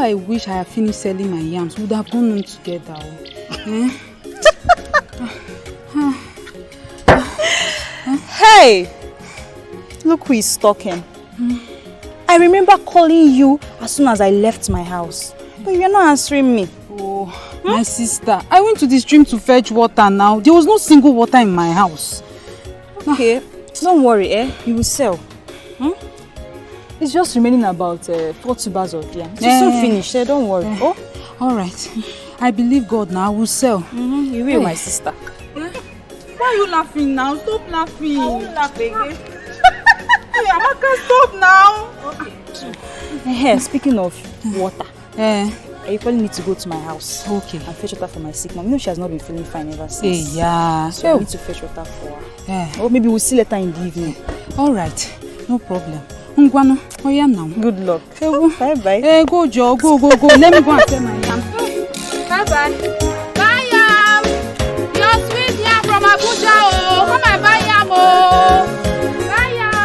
I wish I had finished selling my yams. We would have gone on together. Hey! Look who is talking. I remember calling you as soon as I left my house. But you're not answering me. Oh, my sister. I went to the stream to fetch water now. There was no single water in my house. Okay, don't worry, you will sell. It's just remaining about 4 tubers of yam. It's soon finished, don't worry. Oh, alright. I believe God now. I will sell. You will, my sister. Why are you laughing now? Stop laughing. I won't laugh again. Hey, Amaka, stop now. Okay. Speaking of water, I probably need to go to my house. Okay. And fetch water for my sick mom. You know she has not been feeling fine ever since. Yeah. So I need to fetch water for her. Or maybe we'll see later in the evening. Alright. No problem. Ngwano, oh yeah now. Good luck. Bye bye. Hey, go Joe, go. Let me go and tell my yam. Bye bye. Bye yam. Your sweet yam from Abuja. Oh, come and buy yam. Oh. Bye yam.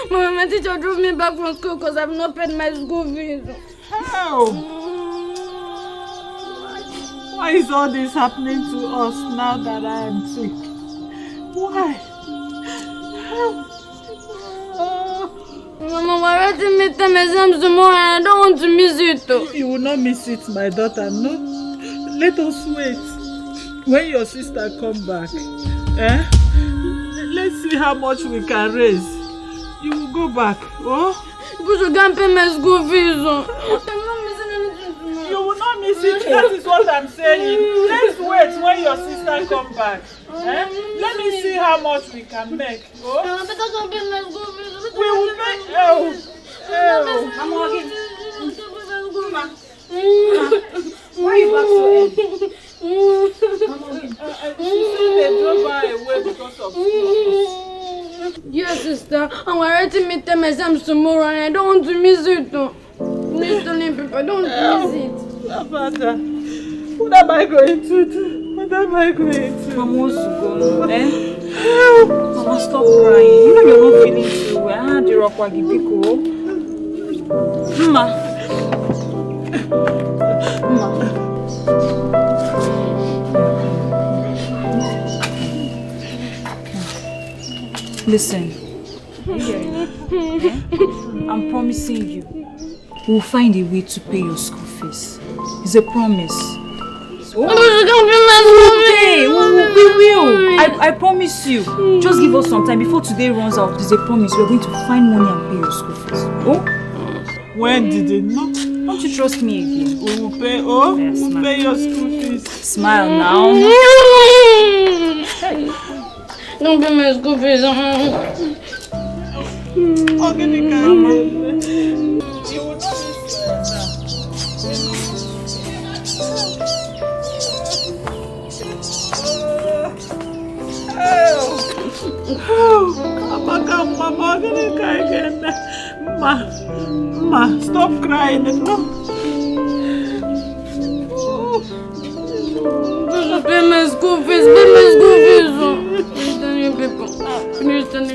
My teacher drove me back from school because I've not paid my school fees. How? Why is all this happening to us now that I am sick? Why? Mama, we're writing midterm exams tomorrow and I don't want to miss it. You will not miss it, my daughter, no? Let us wait. When your sister come back, let's see how much we can raise. You will go back, oh? Because you can't pay my school fees. I'm not missing anything tomorrow. You will not miss it, that is what I'm saying. Let's wait when your sister come back. Let me see how much we can make, oh? Because I can't pay my school fees. We will make, I'm walking. Why are you back so early? She said they drove her away because of school. Yes, sister. And we're writing midterm exams tomorrow and I don't want to miss it. Please telling people, I don't want to miss it. Abada, what am I going to do? What am I going to do? Mama wants to go, Mama, stop crying. You know you're not feeling too well. Mama. Listen, I'm promising you, we'll find a way to pay your school fees. It's a promise. We will. I promise you. Just give us some time before today runs out. It's a promise. We're going to find money and pay your school fees. Oh? When did it not? Don't you trust me again? We will pay. We'll pay your school fees. Smile now. Don't pay my school fees. Ma, stop crying. No. Just pay my school fees. Pay my school fees. Please tell me, people. Please tell me.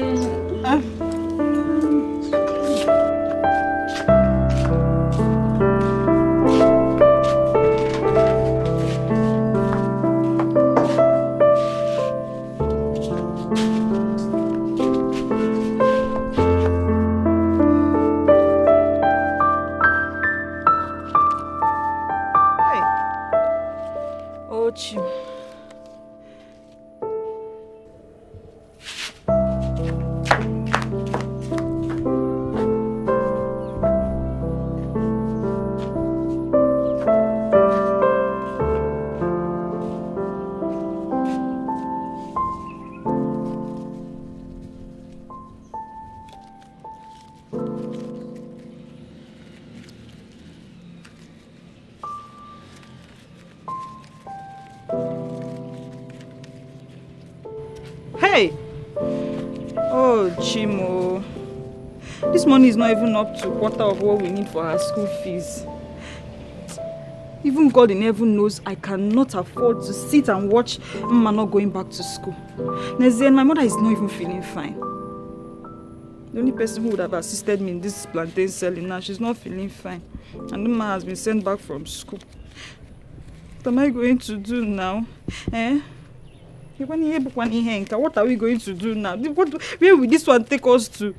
Oh, Chimo. This money is not even up to a quarter of what we need for our school fees. Even God in heaven knows I cannot afford to sit and watch Mama not going back to school. Nezian, my mother is not even feeling fine. The only person who would have assisted me in this plantain selling now, she's not feeling fine. And Mama has been sent back from school. What am I going to do now? What are we going to do now? Where will this one take us to?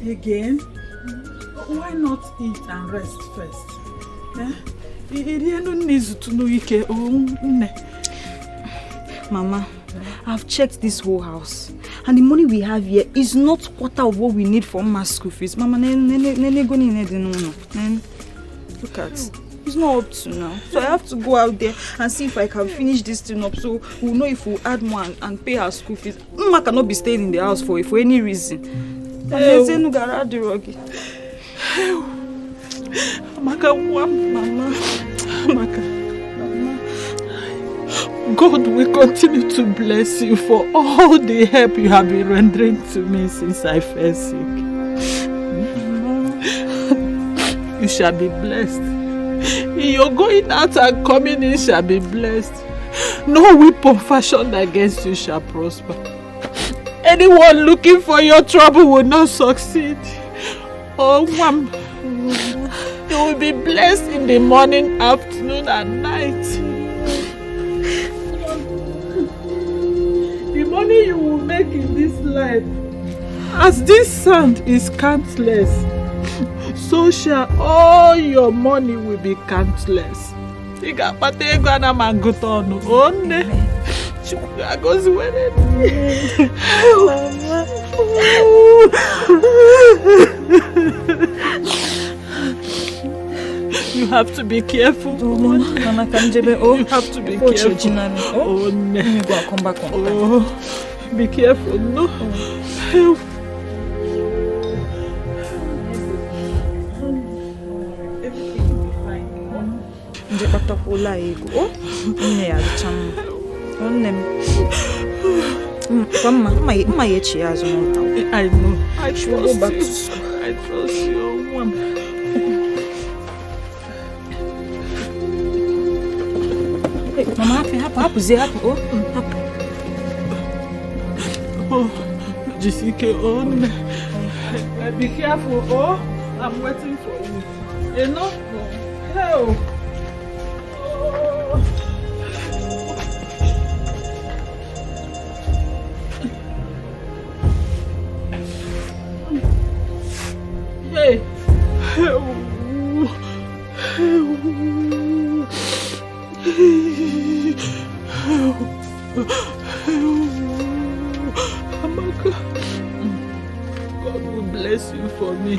Again? Why not eat and rest first? Mama, I've checked this whole house, and the money we have here is not quarter of what we need for my school fees. Mama, look at, it's not up to now. So I have to go out there and see if I can finish this thing up, so we'll know if we'll add more and pay our school fees. Mama cannot be staying in the house for any reason. God will continue to bless you for all the help you have been rendering to me since I fell sick. You shall be blessed. Your going out and coming in shall be blessed. No weapon fashioned against you shall prosper. Anyone looking for your trouble will not succeed. Oh, Mom, you will be blessed in the morning, afternoon, and night. The money you will make in this life, as this sand is countless, so shall all your money will be countless. You have to be careful. Mama, You have to be careful. Come back. Be careful. No. I know. I trust you. I trust you, Mom. Mama, happy. Oh, Jessica, be careful. Oh, I'm waiting for you. You know? Help. Hey. Amaka, God will bless you for me.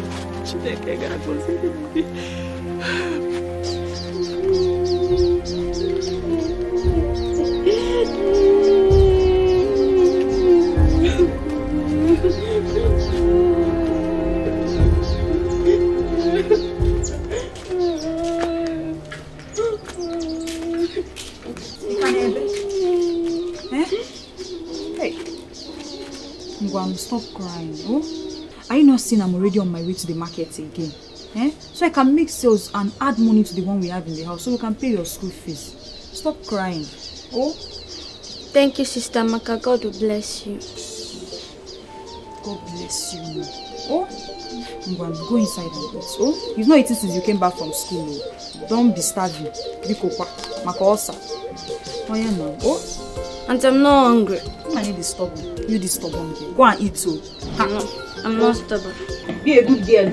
Stop crying. Oh? Are you not seeing I'm already on my way to the market again? So I can make sales and add money to the one we have in the house so we can pay your school fees. Stop crying. Oh? Thank you, Sister Maka. God will bless you. God bless you. Oh, go inside and eat. Oh, you've not eaten since you came back from school. Oh. Don't be starving. Oh yeah now. Oh, and I'm not hungry. I need the stubborn. You the stubborn girl. Go and eat too. I'm not stubborn. Be a good girl.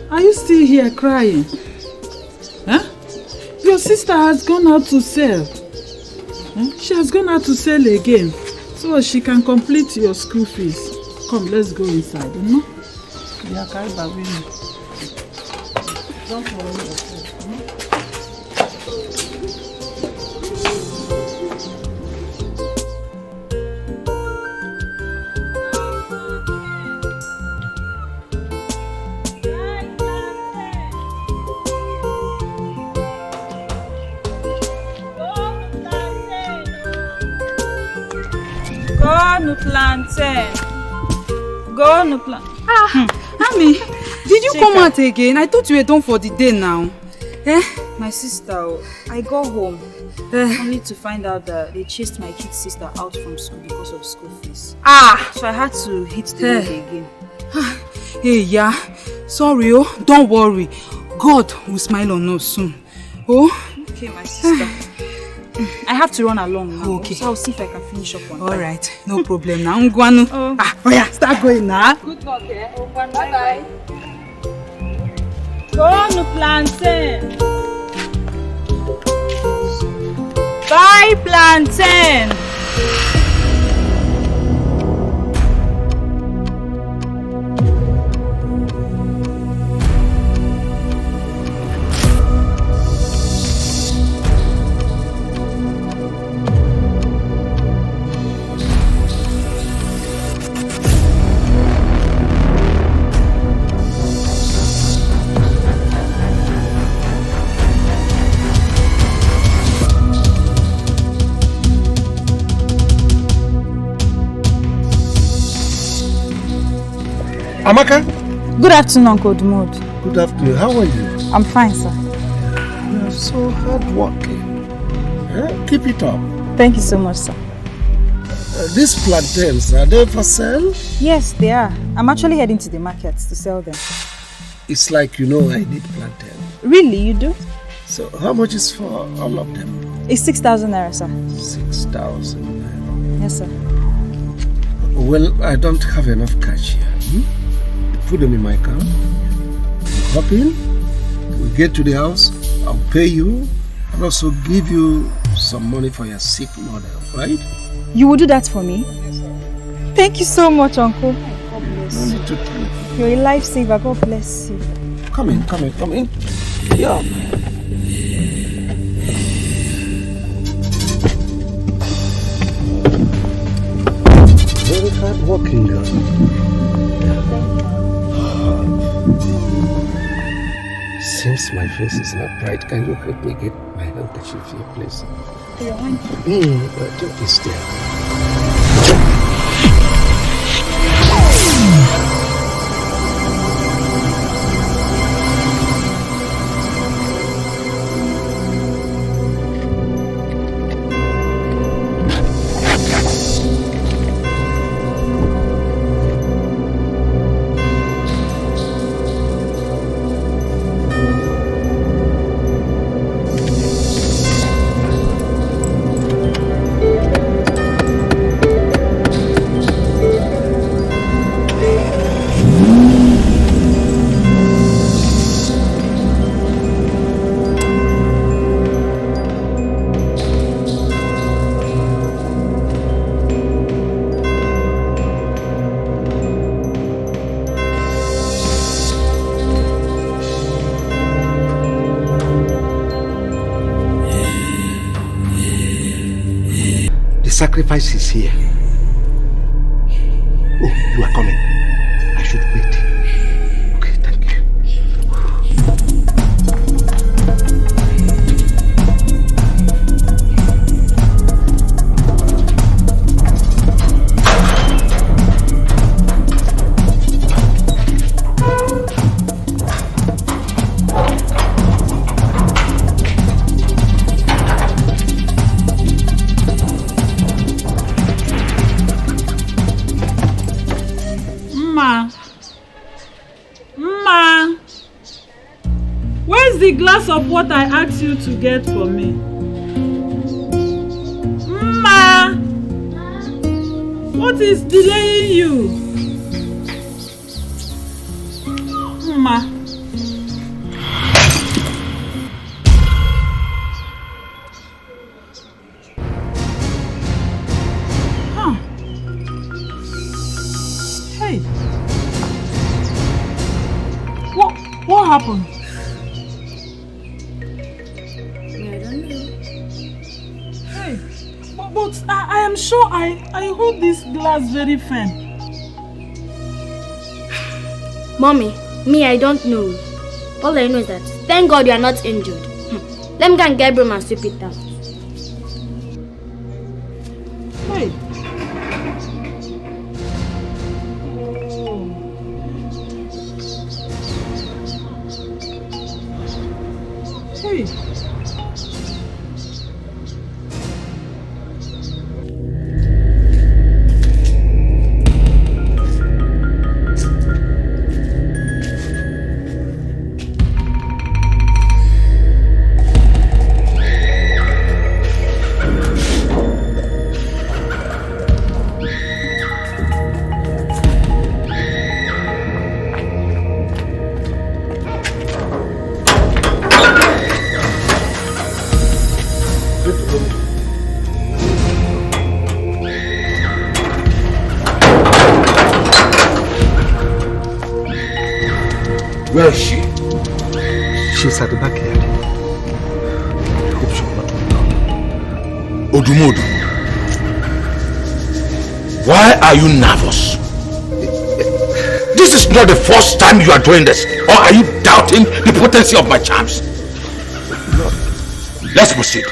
Are you still here crying? Huh? Your sister has gone out to sell. Huh? She has gone out to sell again so she can complete your school fees. Come, let's go inside, you know? Don't worry yourself, you know? Go no plantain. Ami, did you come out again? I thought you were done for the day now. My sister, I got home only to find out that they chased my kid sister out from school because of school fees. So I had to hit the road again. Hey, yeah. Sorry, don't worry. God will smile on us soon. Okay, my sister. I have to run along now. Okay. So I'll see if I can finish up on time. Alright, no problem now. Yeah, start going now. Good luck, bye-bye. Go no plantain. Bye plantain. Amaka? Good afternoon, Uncle Dumod. Good afternoon. How are you? I'm fine, sir. You are so hardworking. Keep it up. Thank you so much, sir. These plantains, are they for sale? Yes, they are. I'm actually heading to the market to sell them. It's like you know I need plantain. Really, you do? So how much is for all of them? It's 6,000 naira, sir. 6,000 naira. Yes, sir. Well, I don't have enough cash here. Put them in my car. Hop in. We get to the house. I'll pay you and also give you some money for your sick mother, right? You will do that for me? Yes, sir. Thank you so much, Uncle. God bless you. No need to thank you. You're a lifesaver. God bless you. Come in. Yeah. Very hard working girl. Since my face is not bright, can you help me get my handkerchief here, please? Your handkerchief? It's there. Sacrifice is here. Oh, you are coming. I should wait. Okay, thank you. Where's the glass of water I asked you to get for me? Ma! What is delaying you? Ma! Huh. Hey! What happened? But I am sure I hold this glass very firm. Mommy, me, I don't know. All I know is that thank God you are not injured. Let me go and get broom and sweep it down. Hey. Oh. Hey. Where is she? She's at the backyard. I hope she will not wake up. Odumodu, why are you nervous? This is not the first time you are doing this. Or are you doubting the potency of my charms? Let's proceed.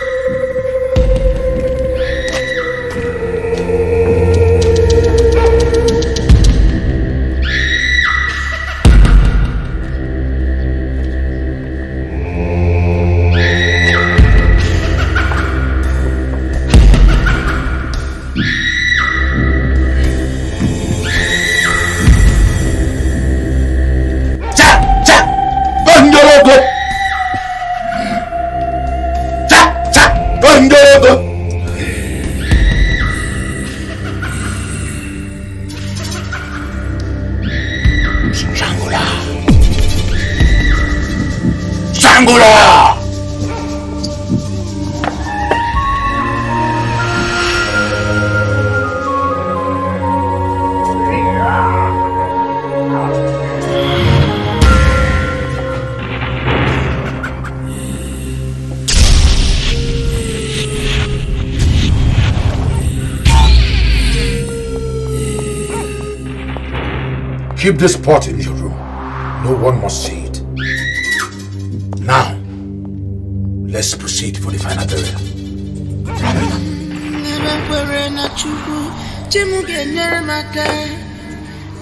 Keep this pot in your room. No one must see it. Now, let's proceed for the final burial.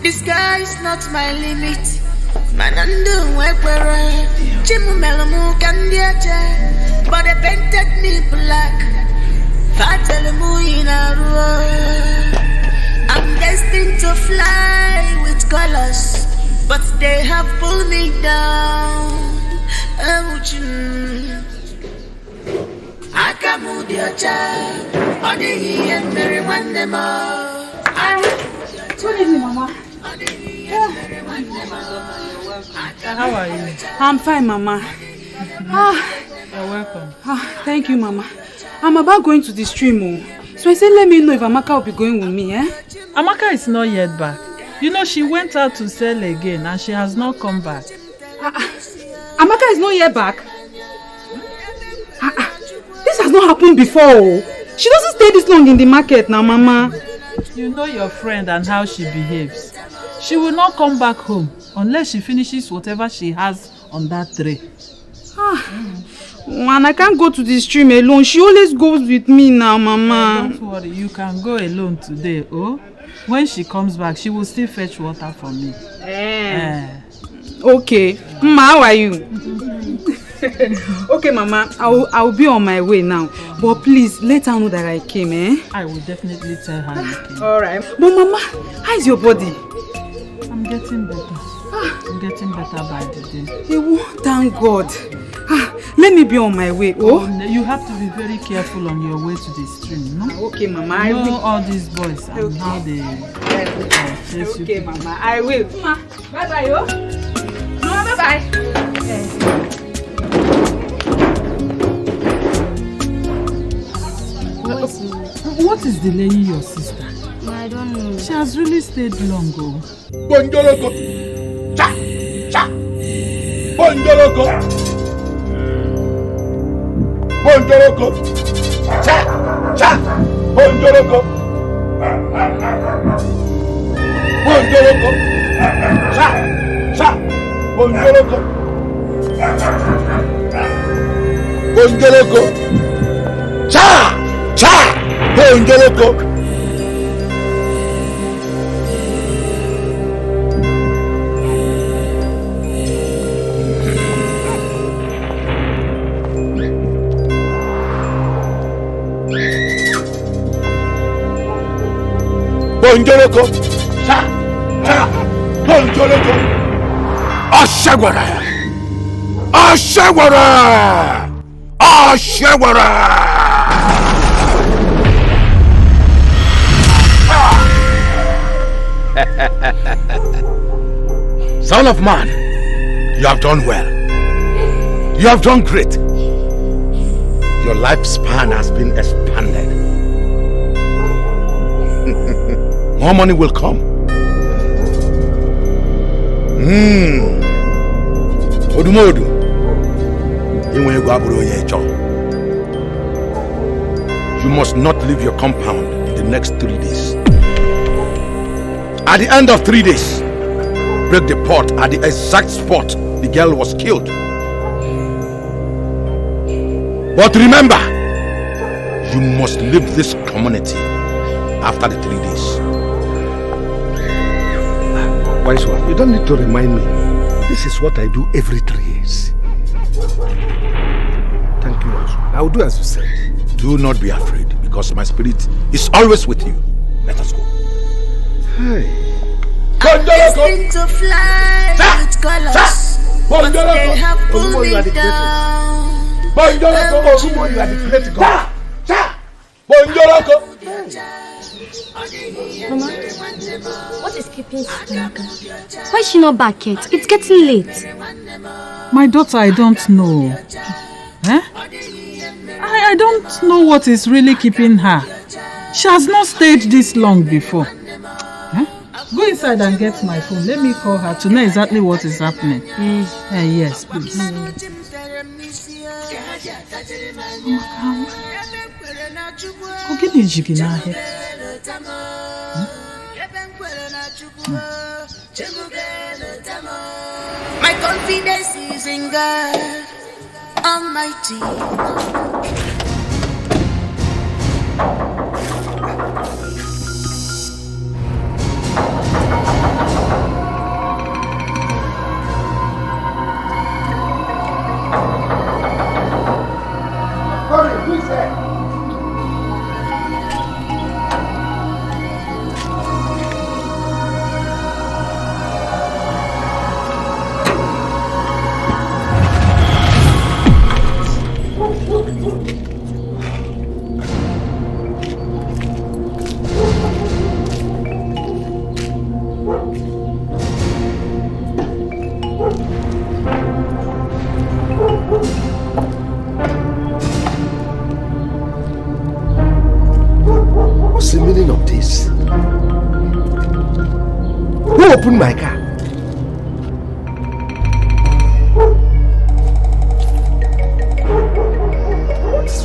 The sky is not my limit. But they painted me black. I'm destined to fly with colors, but they have pulled me down. I can move your child. Good evening, Mama. How are you? I'm fine, Mama. You're welcome. Thank you, Mama. I'm about going to the stream, so I said let me know if Amaka will be going with me, eh? Amaka is not yet back. You know, she went out to sell again and she has not come back. Amaka is not yet back? This has not happened before. She doesn't stay this long in the market now, Mama. You know your friend and how she behaves. She will not come back home unless she finishes whatever she has on that tray. Man, I can't go to the stream alone. She always goes with me now, Mama. Don't worry, you can go alone today, oh? When she comes back, she will still fetch water for me. Okay. Mama, how are you? Okay, Mama, I'll be on my way now. But please, let her know that I came, eh? I will definitely tell her you came. Alright. But Mama, how is your body? I'm getting better. I'm getting better by the day. Thank God. Let me be on my way, oh? You have to be very careful on your way to the stream, no? Okay, Mama, I will. All these boys and how they chase you. Okay, Mama, I will. Mama, bye-bye, oh. No, bye-bye. What is delaying your sister? I don't know. She has really stayed long, oh. Bonjoloko! Cha! Cha! Bonjoloko! Bonjoloko! Cha! Cha! Bonjoloko! Bonjoloko! Cha! Cha! Bonjoloko! Bonjoloko! Cha! Cha! Bonjoloko! Bonjoloko! Cha! Cha! Bonjoloko! Ashagwara! Ashagwara! Ashagwara! Son of man, you have done well. You have done great. Your lifespan has been expanded. More money will come. Odumodu. You must not leave your compound in the next 3 days. At the end of 3 days, break the pot at the exact spot the girl was killed. But remember, you must leave this community after the 3 days. Wise one, you don't need to remind me. This is what I do every 3 years. Thank you, Wise one. I will do as you said. Do not be afraid, because my spirit is always with you. Let us go. Hey. I'm destined to fly with colors, but they have pulled me down. Bonjoloko! You are the great God. Bonjoloko! Mama, what is keeping Sister? Why is she not back yet? It's getting late. My daughter, I don't know. I don't know what is really keeping her. She has not stayed this long before. Go inside and get my phone. Let me call her to know exactly what is happening. Yes, please. My confidence is in God Almighty. Who is there? What's the meaning of this? Who opened my car?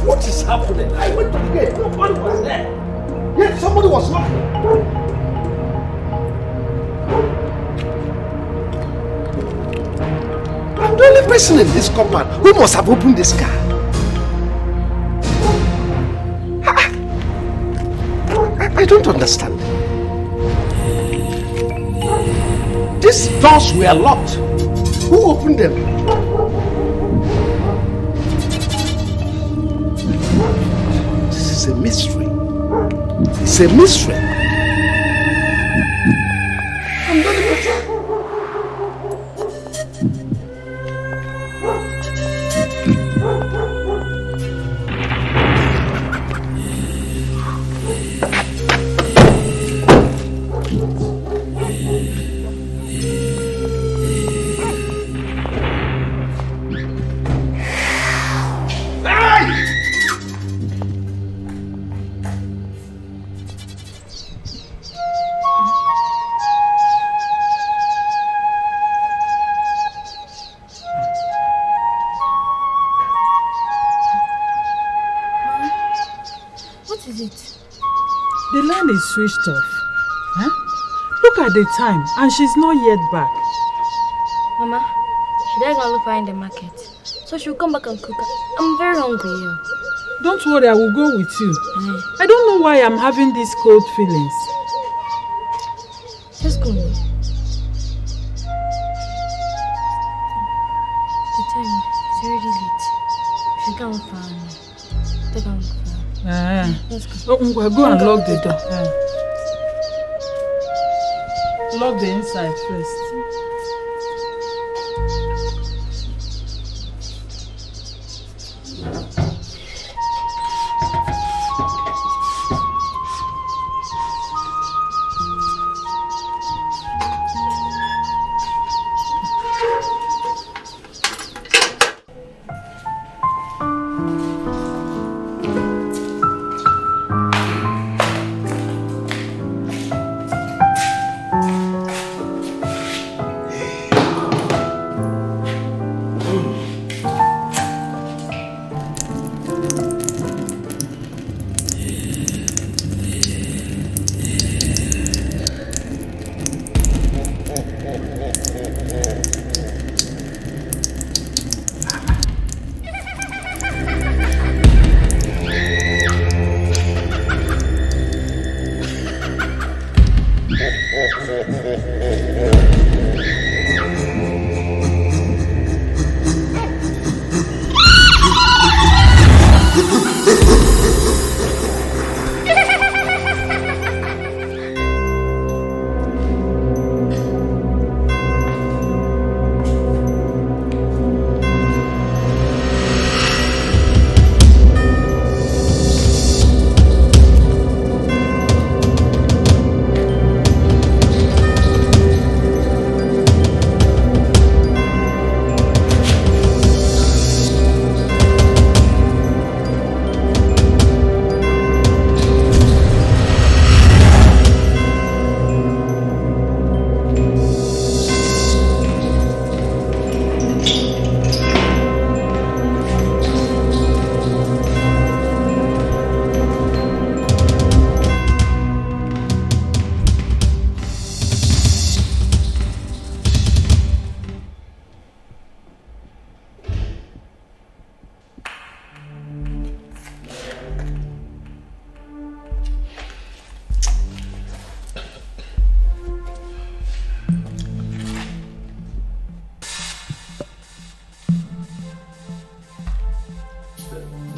What is happening? I went to the gate. Nobody was there. Yet somebody was knocking. only person in this compound who must have opened this car. I don't understand. These doors were locked. Who opened them? This is a mystery. It's a mystery. I'm not even sure. The line is switched off. Huh? Look at the time, and she's not yet back. Mama, should I go look for her in the market? So she'll come back and cook. I'm very hungry. Don't worry, I will go with you. I don't know why I'm having these cold feelings. Just go. The time is already late. We should go look for her now. Let's go look for her. Let's go. Oh, go and lock the door. Lock the inside first.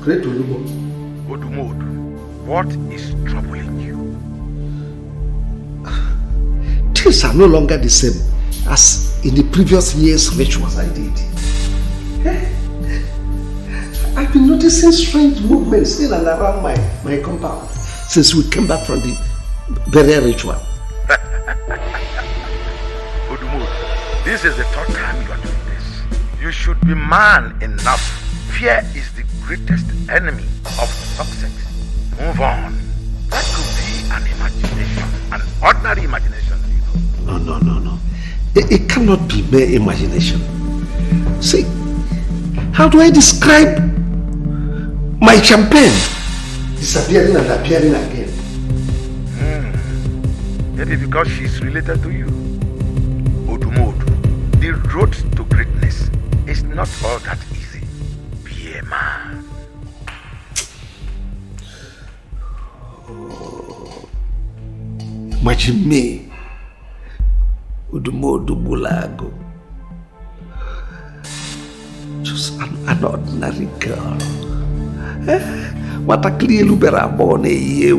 Great Olumo. Odumodu, what is troubling you? Things are no longer the same as in the previous year's rituals I did. I've been noticing strange movements in and around my compound since we came back from the burial ritual. Odumodu, this is the third time you are doing this. You should be man enough. Fear is the greatest enemy of success. Move on. That could be an imagination, an ordinary imagination, you know. No. It cannot be mere imagination. See, how do I describe my champagne disappearing and appearing again? Maybe because she's related to you. Odumodu, the road to greatness is not all that easy. Be a man. Machime Udumodu Bulago. Just an ordinary girl. What a clear lubera bone ye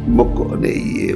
mokone ye.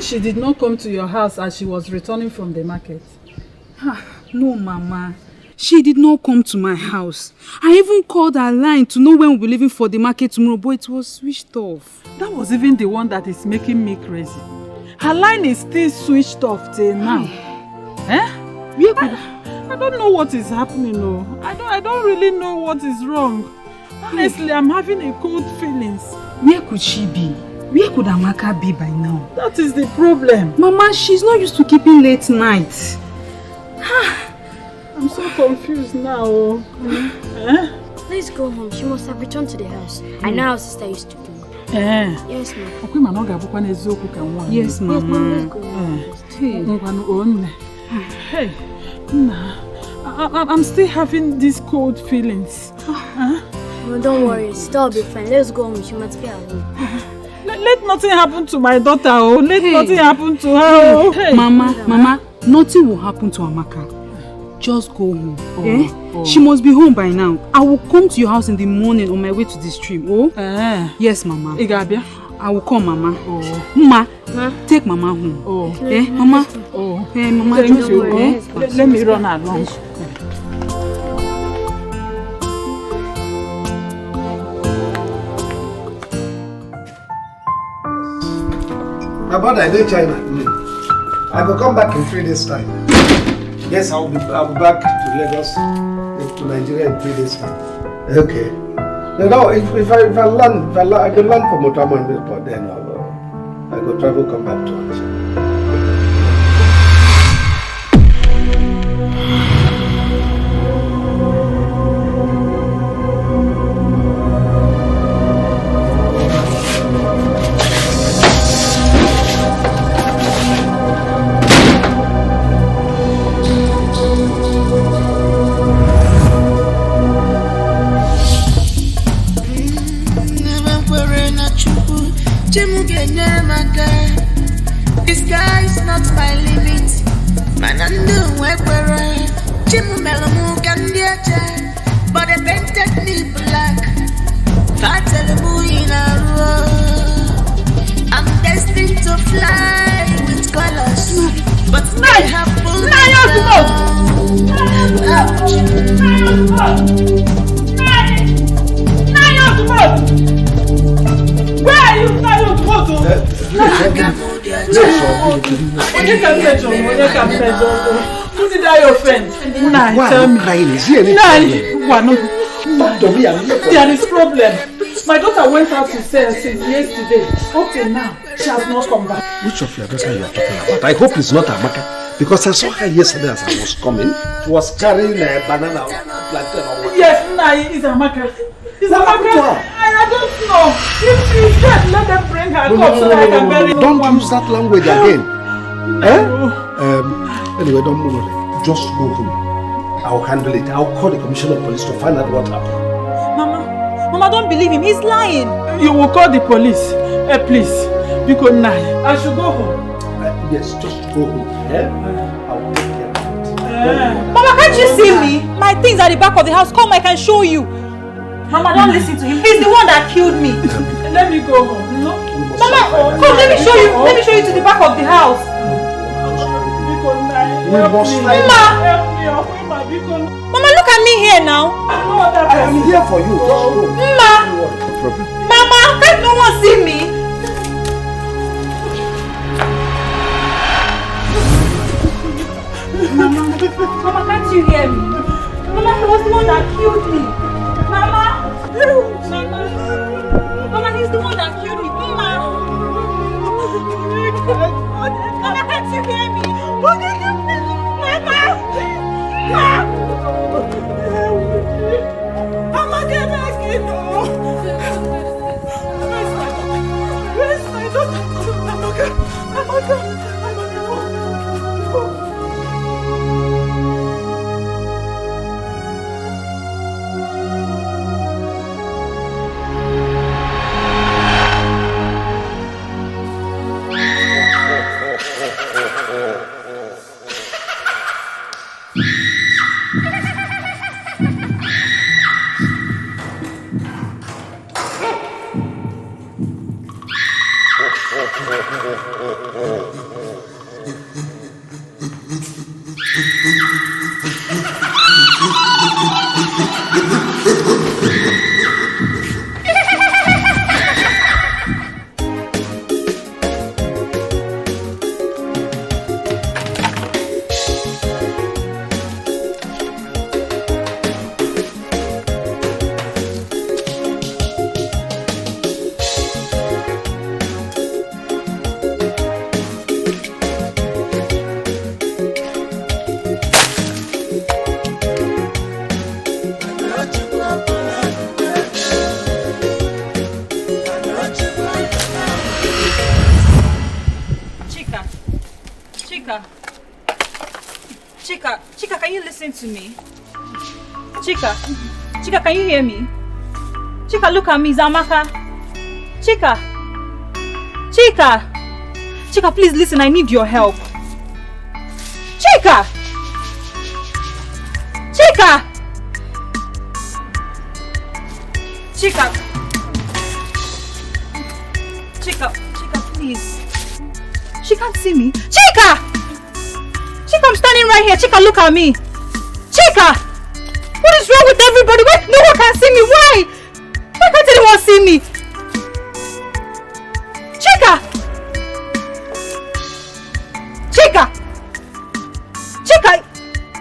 She did not come to your house as she was returning from the market. No, Mama. She did not come to my house. I even called her line to know when we'll be leaving for the market tomorrow, but it was switched off. That was even the one that is making me crazy. Her line is still switched off till now. I don't know what is happening, no. I don't really know what is wrong. Honestly, I'm having a cold feelings. Where could she be? Where could Amaka be by now? That is the problem. Mama, she's not used to keeping late nights. I'm so confused now. Let's go home. She must have returned to the house. I know how sister used to do. Yes, ma'am. Yes, Mama. Hey, I'm still having these cold feelings. Well, don't worry. Sister will be fine. Let's go home. She must be at home. Let nothing happen to my daughter. Let nothing happen to her. Hey. Mama, nothing will happen to Amaka. Just go home. She must be home by now. I will come to your house in the morning on my way to the stream. Yes, Mama. Igabia? I will come, Mama. Mama, take Mama home. Mama. Mama, thank just you. go. Let me run along. My brother, I go China. I will come back in 3 days' time. Yes, I'll be back to Lagos, to Nigeria in 3 days' time. Okay. No, if I land, I can land for Motamo, but then I go travel, come back to Anisha. The sky is not my limit. Manando wekwere, chimu melomu kandiacha, but they painted me black. Fatelemu inaru. I'm destined to fly with colors, but I have pulled Where are you? Who did I offend? Tell me. There is problem. My daughter went out to sell since yesterday. Up till now, she has not come back. Which of your daughter you are talking about? I hope it's not Amaka. Because I saw her yesterday as I was coming. She was carrying a banana or plantain or what. Yes, it's Amaka. It's Amaka. I don't know. If she's dead, let them bring her up so that I can bury her. Don't use that language again. Anyway, don't move on. Just go home. I'll handle it. I'll call the commissioner of police to find out what happened. Mama, don't believe him. He's lying. You will call the police. Please. Because now I should go home. Yes, just go home. I'll take care of it. Mama, can't you see me? My things are at the back of the house. Come, I can show you. Mama, don't listen to him. He's the one that killed me. Let me go home. No? Mama, come, let me show you. Let me show you to the back of the house. Mama, look at me here now. I am here for you. Just go. Mama. problem? Mama, can't no one see me? Mama, can't you hear me? Mama, he was the one that killed me. Mama, he's the one that killed me. Mama, can't you hear me? Mama, get back in. Where's my daughter? I'm okay. Chika, can you listen to me? Chika, can you hear me? Chika, look at me, Zamaka. Chika, please listen, I need your help. Chika, please. She can't see me. Chika, I'm standing right here. Chika, look at me. Chika, what is wrong with everybody? Why no one can see me? Why can't anyone see me? Chika,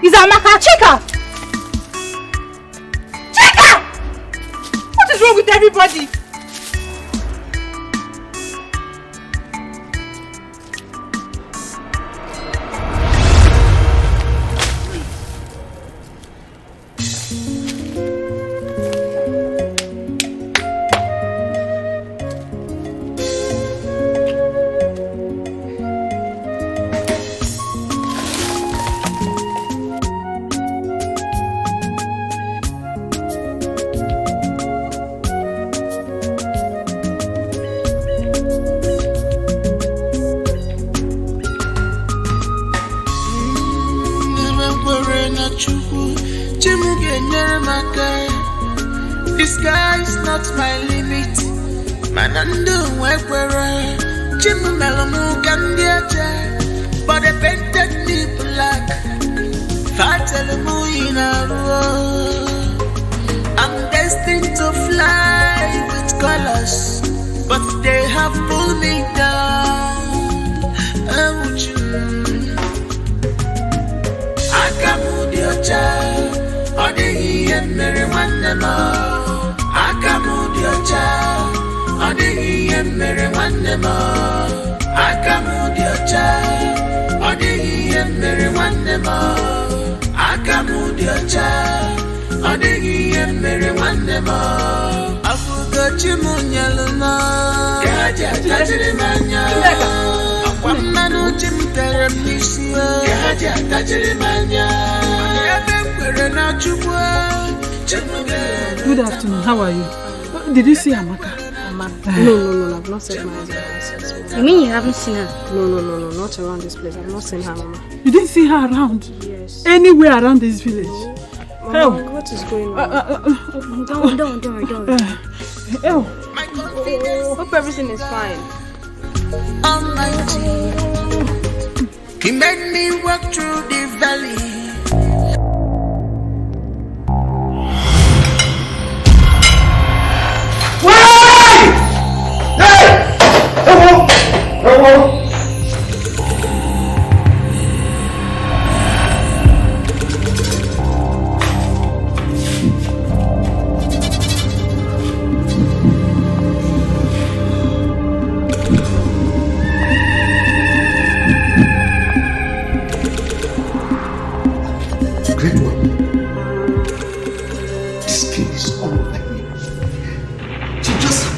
is Amaka? Chika, what is wrong with everybody? The sky is not my limit. Manando wekere, Chimu melomu kandiaje, but they painted me black. Fatalemu in a row. I'm destined to fly with colors, but they have pulled me down. Akamudiocha, Odi and Mary Wandama. Akamudiocha, Odi and Mary Wandama. Akamudiocha, Odi and Mary Wandama. Akamudiocha, Odi and Mary Wandama. Afugochimunyaluna, Gaja Tajirimanya. Wamanu Jimper Missia, Gaja Tajirimanya. Good afternoon, how are you? Did you see Amaka? No, I've not set my eyes on her. You mean you haven't seen her? No, not around this place. I've not seen her, Mama. You didn't see her around? Yes. Anywhere around this village? Mama, what is going on? Don't. Hope everything is fine. Almighty, He made me walk through the valley. Wow!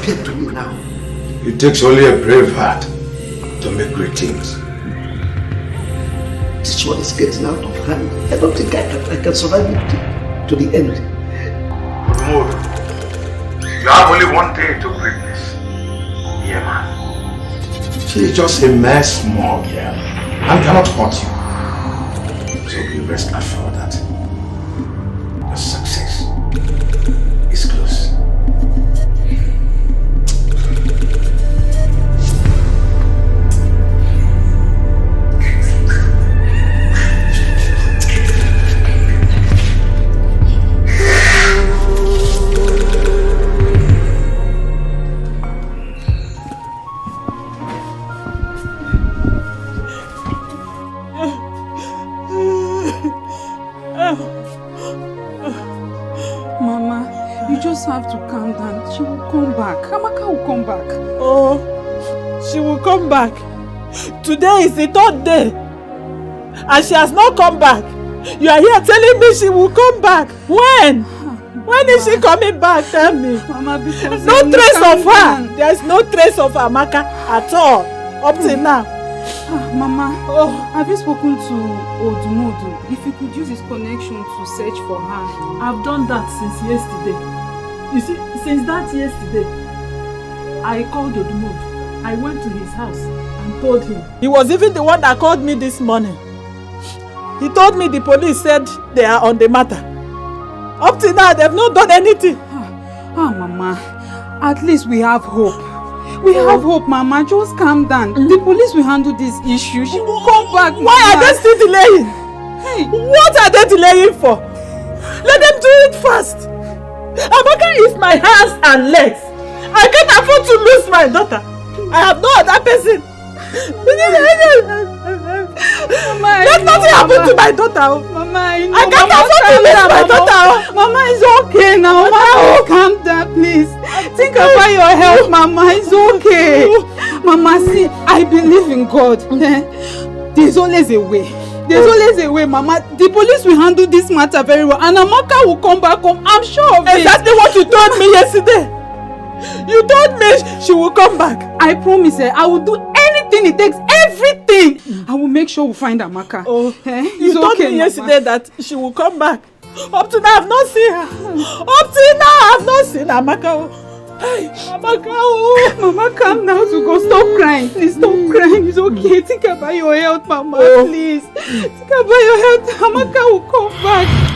came to me now. It takes only a brave heart to make great things. This one is getting out of hand. I don't think I can survive it to the end. Remove. You have only one day to greatness. Yeah, man. She is just a mere small girl and cannot hurt you. So you rest assured that your success is close. Have to calm down. She will come back. Amaka will come back. Oh, she will come back. Today is the 3rd day and she has not come back. You are here telling me she will come back. When? When is she coming back? Tell me. Mama, because no trace of her. There is no trace of Amaka at all up till now. Mama, have you spoken to Odumodu? If you could use his connection to search for her. I've done that since yesterday. You see, since that yesterday, I called Odumodu. I went to his house and told him. He was even the one that called me this morning. He told me the police said they are on the matter. Up till now, they've not done anything. Mama, at least we have hope. We have hope, Mama. Just calm down. The police will handle this issue. She will come back. Why are they still delaying? Hey. What are they delaying for? Let them do it fast. Amaka is my hands and legs. I can't afford to lose my daughter. I have no other person. Mama, let nothing happen to my daughter. Mama, I can't afford to lose my daughter. Mama, it's okay now. Mama, calm down, please. Think about your health, Mama. It's okay. Mama, see, I believe in God. There's always a way. There's always a way, Mama. The police will handle this matter very well. And Amaka will come back home. I'm sure of it. Exactly what you told me yesterday. You told me she will come back. I promise her. I will do anything it takes. Everything. I will make sure we find Amaka. You told me yesterday that she will come back. Up to now, I have not seen her. Up till now, I have not seen Amaka. Hey, Amaka. Mama, calm down to go. Stop crying. Please stop crying. It's okay. Think about your health, Mama. Please. Think about your health. Amaka will come back.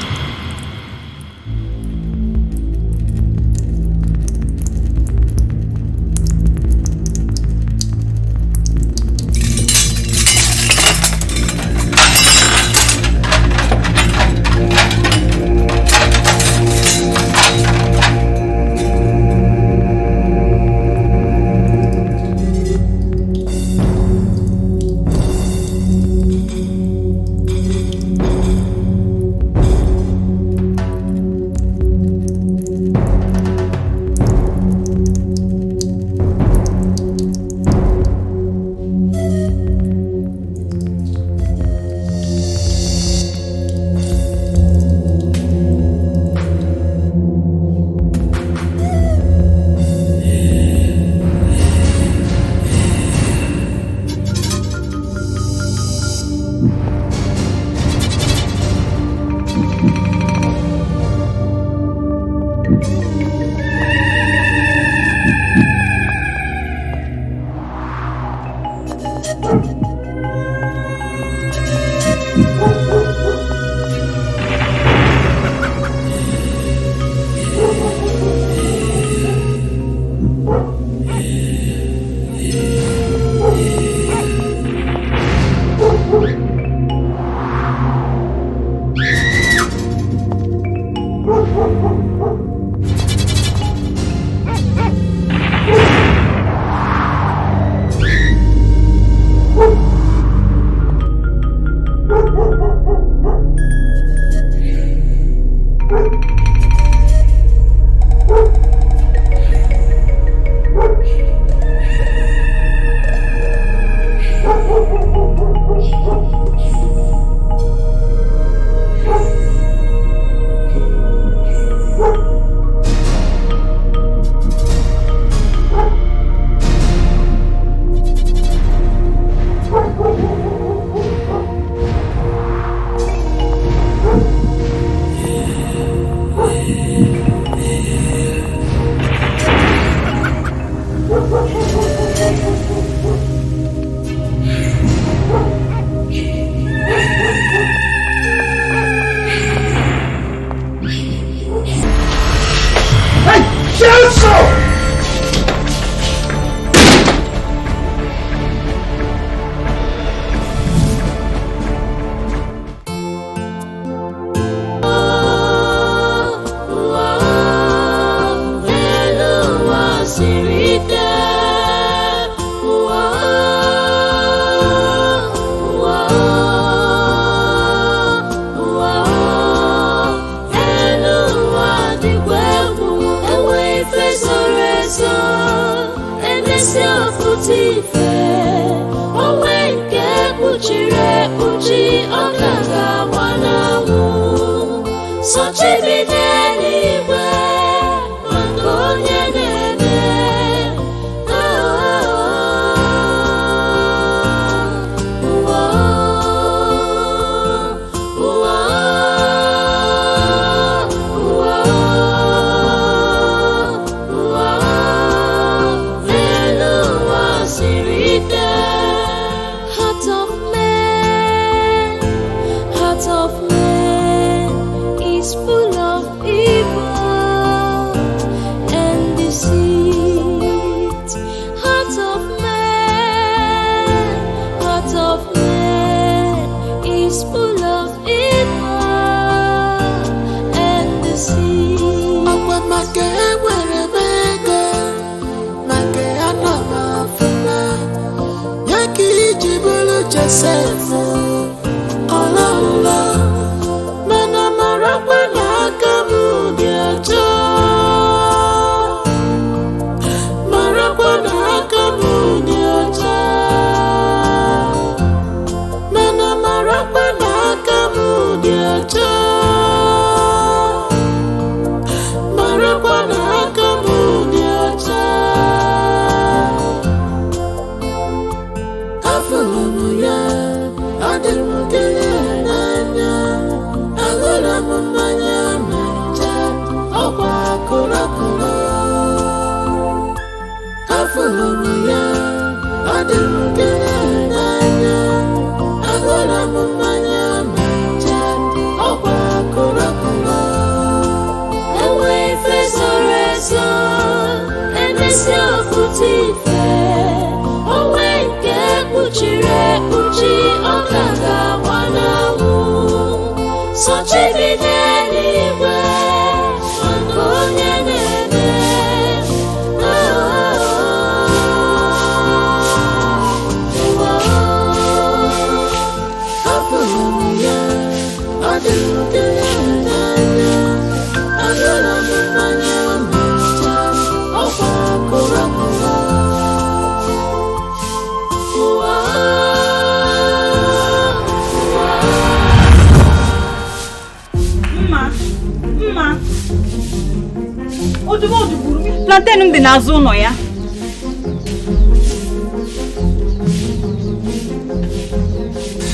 Plantain dị n'azụ ụlọ ya.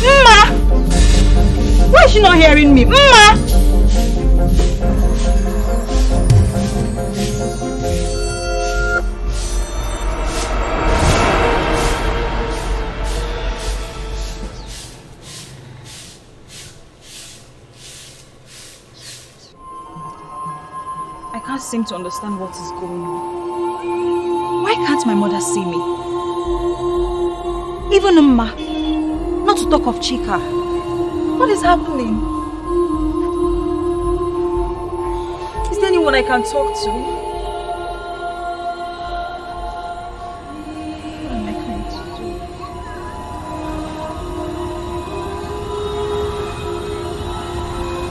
Mma! Why is she not hearing me? Mma! I can't seem to understand what is going on. Why can't my mother see me? Even Mma, not to talk of Chika. What is happening? Is there anyone I can talk to? What am I going to do?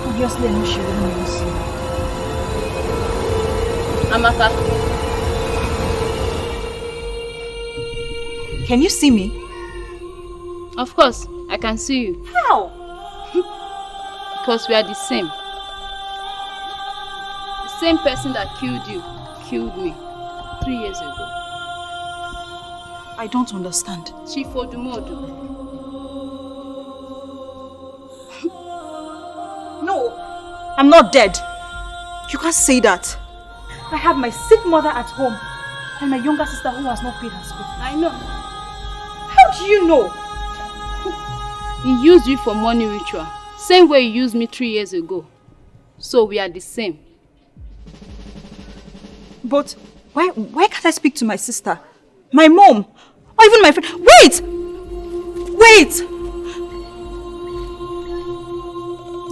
Obviously, I know she wouldn't even see me. Amaka. Can you see me? Of course, I can see you. How? Because we are the same. The same person that killed you, killed me 3 years ago. I don't understand. Chief Odumodu. No, I'm not dead. You can't say that. I have my sick mother at home. And my younger sister who has not paid her school. I know. How do you know? He used you for money ritual. Same way he used me 3 years ago. So we are the same. But why can't I speak to my sister? My mom? Or even my friend? Wait! Wait!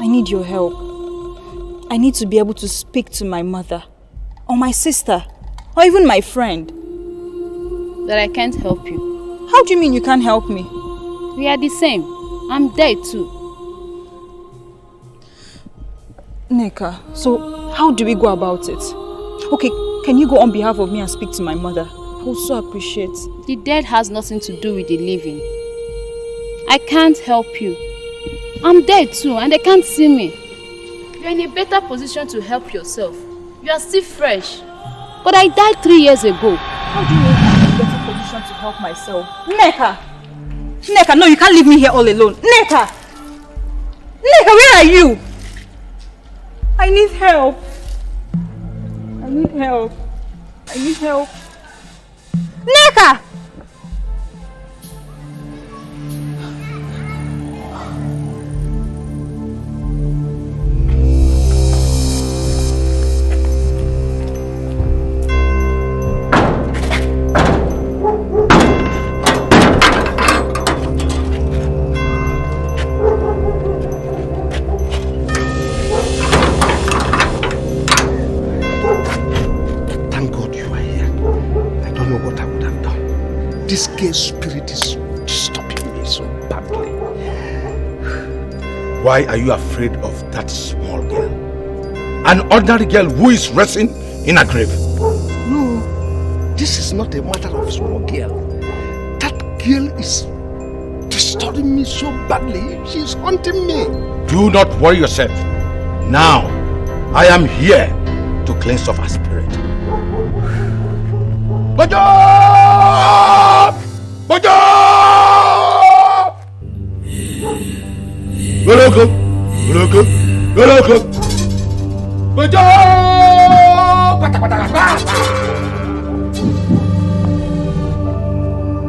I need your help. I need to be able to speak to my mother. Or my sister. Or even my friend. But I can't help you. How do you mean you can't help me? We are the same. I'm dead too. Nneka, so how do we go about it? Okay, can you go on behalf of me and speak to my mother? I would so appreciate. The dead has nothing to do with the living. I can't help you. I'm dead too and they can't see me. You're in a better position to help yourself. You are still fresh. But I died 3 years ago. How do you mean I'm in a better position to help myself? Nneka! Nneka, no, you can't leave me here all alone. Nneka! Nneka, where are you? I need help. I need help. I need help. Nneka! This gay spirit is disturbing me so badly. Why are you afraid of that small girl? An ordinary girl who is resting in a grave. No, this is not a matter of small girl. That girl is disturbing me so badly. She's haunting me. Do not worry yourself. Now, I am here to cleanse off her spirit. Bajab! Bajab! Welcome! Welcome! Welcome! Bajab!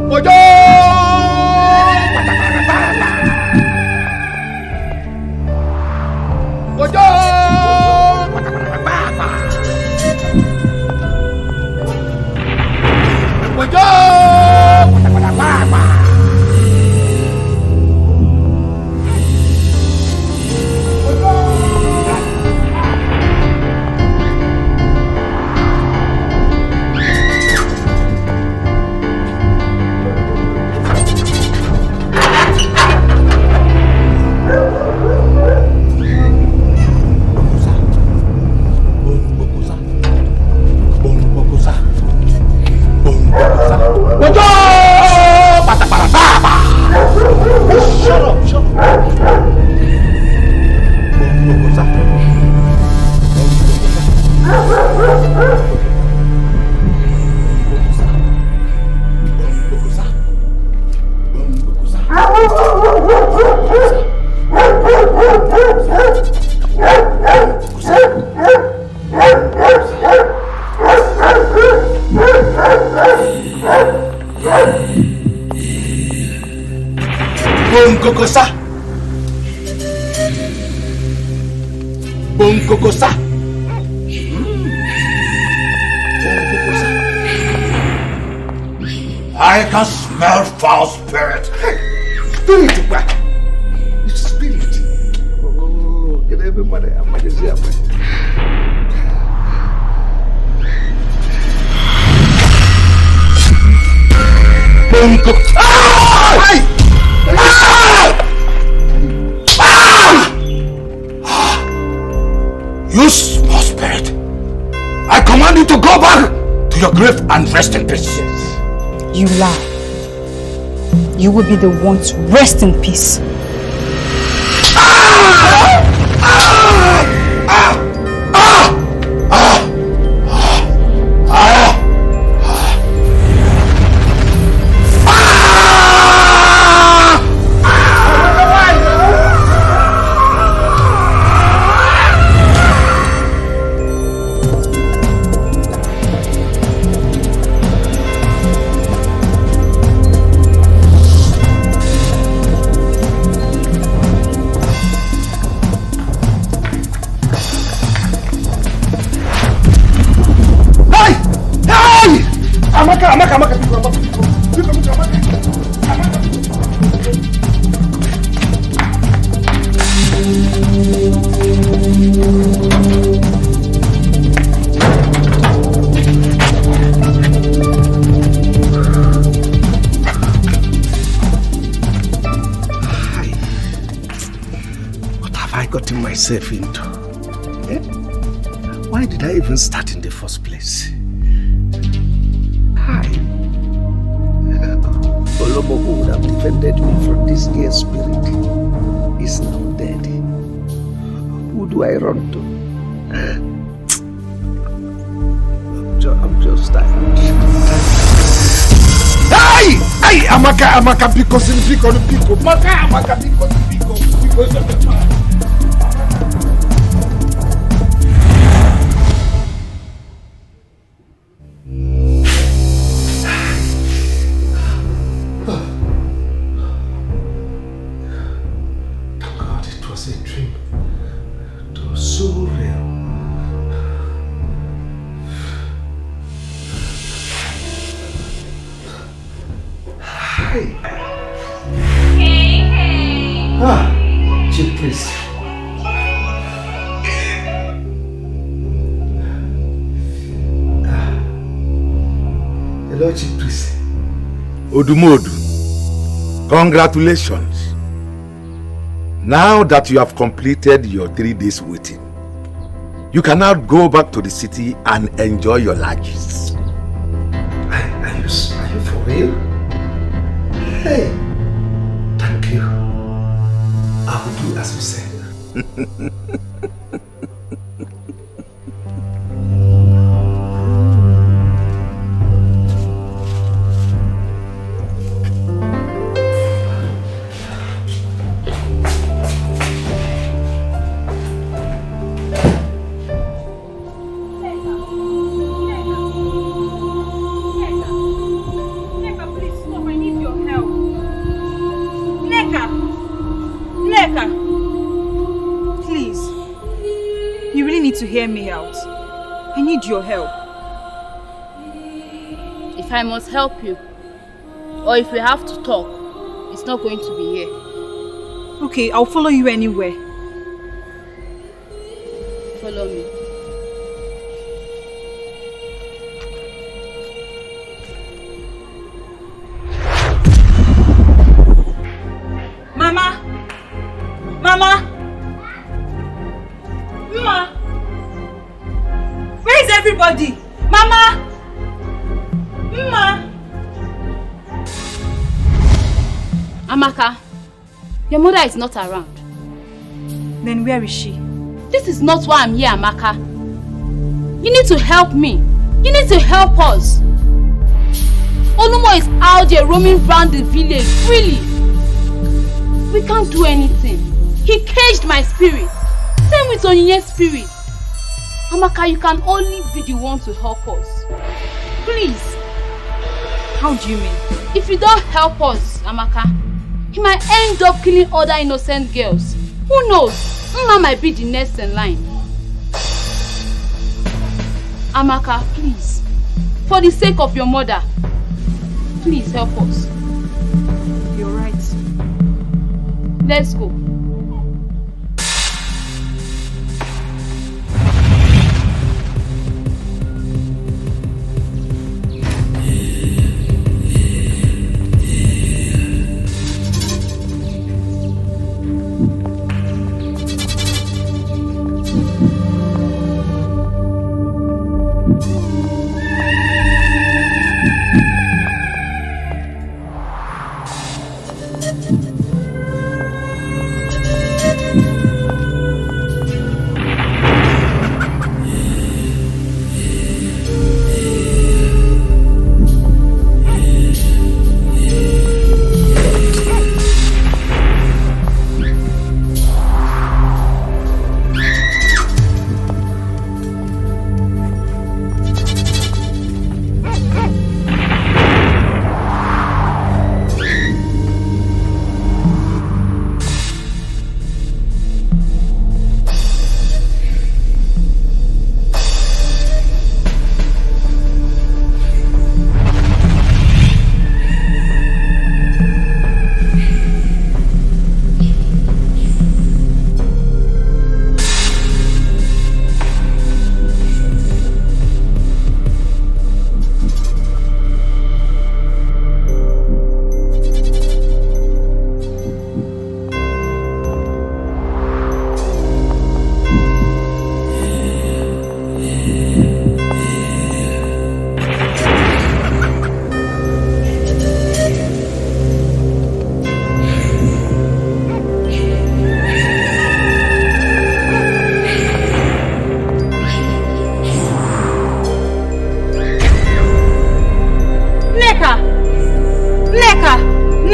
Bajab! I can smell foul spirit. Spirit, it's spirit. Oh, get everybody. I'm going to see it. You small spirit, I command you to go back to your grave and rest in peace. You lie. You will be the one to rest in peace. What have I gotten myself into? Eh? Why did I even start in the first place? Hi. Olomo, who would have defended me from this dear spirit, is now dead. Who do I run to? I'm just tired. Hey, Amaka, because in pick on the people. Amaka, because of the man. Odumodu, congratulations. Now that you have completed your 3 days waiting, you can now go back to the city and enjoy your largesse. Are you for real? Hey, thank you. I will do as you said. To hear me out. I need your help. If I must help you, or if we have to talk, it's not going to be here. Okay, I'll follow you anywhere. Follow me. Mama! Mama! Mama! Where is everybody? Mama! Mama! Amaka, your mother is not around. Then where is she? This is not why I'm here, Amaka. You need to help me. You need to help us. Olumo is out there roaming around the village freely. We can't do anything. He caged my spirit. Same with Onyinye's spirit. Amaka, you can only be the one to help us. Please. How do you mean? If you don't help us, Amaka, he might end up killing other innocent girls. Who knows? Mama might be the next in line. Amaka, please. For the sake of your mother, please help us. You're right. Let's go.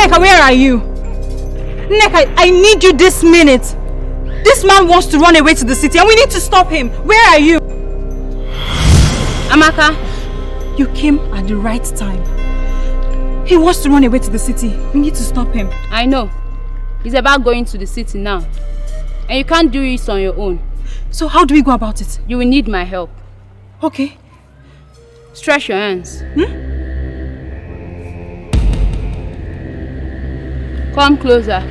Nneka, where are you? Nneka, I need you this minute. This man wants to run away to the city and we need to stop him. Where are you? Amaka. You came at the right time. He wants to run away to the city. We need to stop him. I know. It's about going to the city now. And you can't do it on your own. So how do we go about it? You will need my help. Okay. Stretch your hands. Come closer.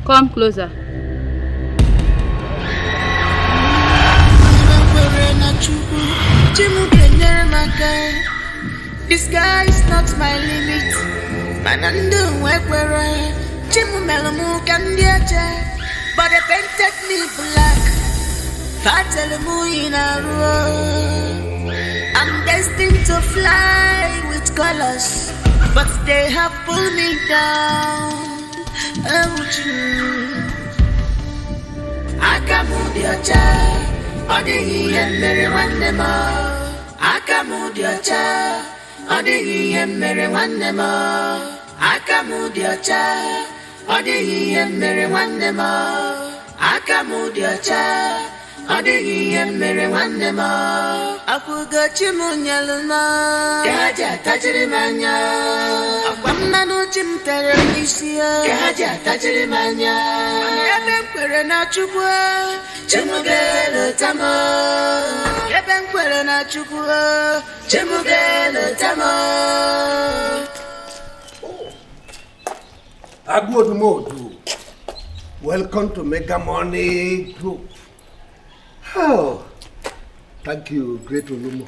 Come closer. This guy is not my limit. Manando wekwere. Chimu melamu kandiaje. But they painted me black. Fatalimu in a row. I'm destined to fly with colors, but they have pulled me down. Akamudiocha, Odi and Mary Wandema. Akamudiocha, Odi and Mary Wandema. Akamudiocha, Odi and Mary Wandema. Akamudiocha, Odi and Mary Wandema. Apugachimunyaluna, Kaja Tajirimanya. Akwamano Chimterisia, Kaja Tajirimanya. Ebenquerena Chukwa, Chimugelo Tamo. Ebenquerena Chukwa, Chimugelo Tamo. Agud Modu. Welcome to Mega Money Group. Oh, thank you, Great Olumo.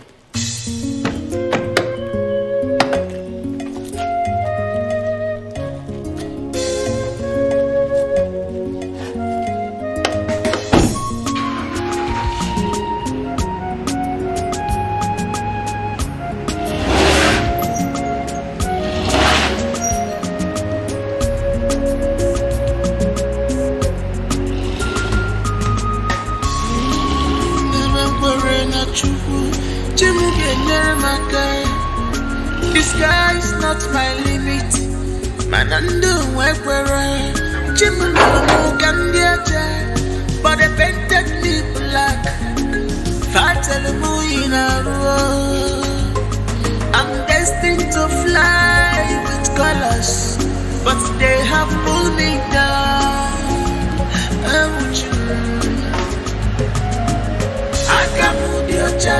The sky is not my limit. Manando wekwere. Chimulamu kandiaje. But they painted me black. Fatalimu in a row. I'm destined to fly with colors, but they have pulled me down. Akamudiocha,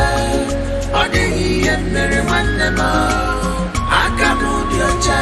Odi and Mary Wandema. Akamudiocha.